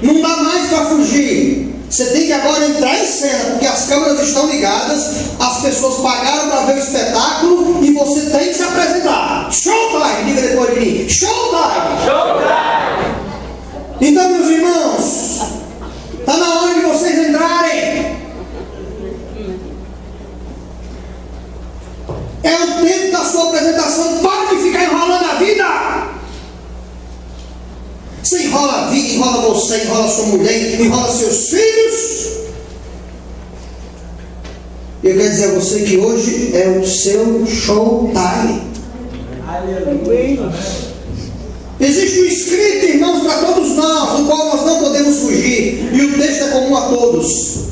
Não dá mais para fugir. Você tem que agora entrar em cena, porque as câmeras estão ligadas, as pessoas pagaram para ver o espetáculo e você tem que se apresentar. Showtime, diga depois de mim. Showtime! Showtime! Então, meus irmãos, está na hora de vocês entrarem. É o tempo da sua apresentação. Para de ficar enrolando a vida. Você enrola a vida, enrola você, enrola sua mulher, enrola seus filhos. Eu quero dizer a você que hoje é o seu showtime. Aleluia. Existe um script, irmãos, para todos nós, do qual nós não podemos fugir. E o texto é comum a todos.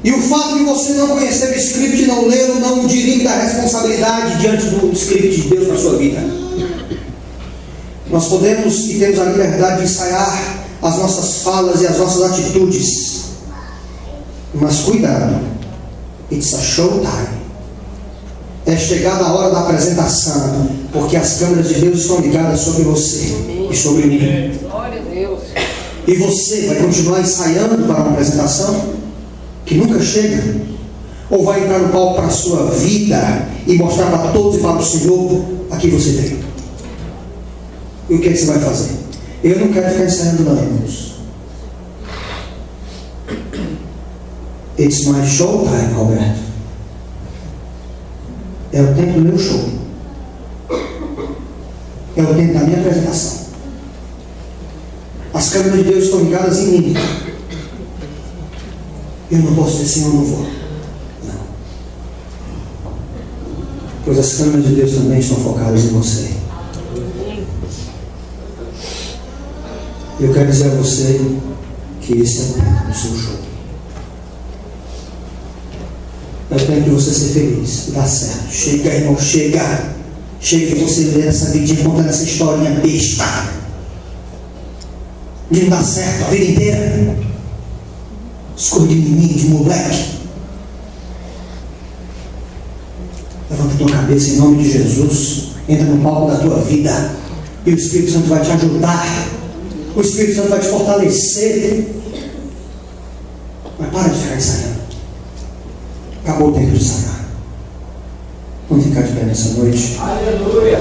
E o fato de você não conhecer o script, não lê-lo, não dirime da responsabilidade diante do script de Deus na sua vida. Nós podemos e temos a liberdade de ensaiar as nossas falas e as nossas atitudes. Mas cuidado, it's a showtime. É chegada a hora da apresentação, porque as câmeras de Deus estão ligadas sobre você e sobre mim. Glória a Deus. E você vai continuar ensaiando para uma apresentação que nunca chega? Ou vai entrar no palco para a sua vida e mostrar para todos e para o Senhor aqui você tem? E o que é que você vai fazer? Eu não quero ficar ensaiando não, irmãos. It's my showtime, Roberto. É o tempo do meu show. É o tempo da minha apresentação. As câmeras de Deus estão ligadas em mim. Eu não posso dizer assim, eu não vou. Não. Pois as câmeras de Deus também estão focadas em você. Eu quero dizer a você que esse é o tempo do seu show. É o tempo de você ser feliz, dar certo. Chega, irmão, chega. Chega de você ler essa vidinha contando essa historinha besta. De não dar certo a vida inteira. Escolha de menino, de moleque. Levanta a tua cabeça em nome de Jesus. Entra no palco da tua vida. E o Espírito Santo vai te ajudar. O Espírito Santo vai te fortalecer. Mas para de ficar ensaiando. Acabou o tempo de ensaiar. Vamos ficar de pé nessa noite. Aleluia.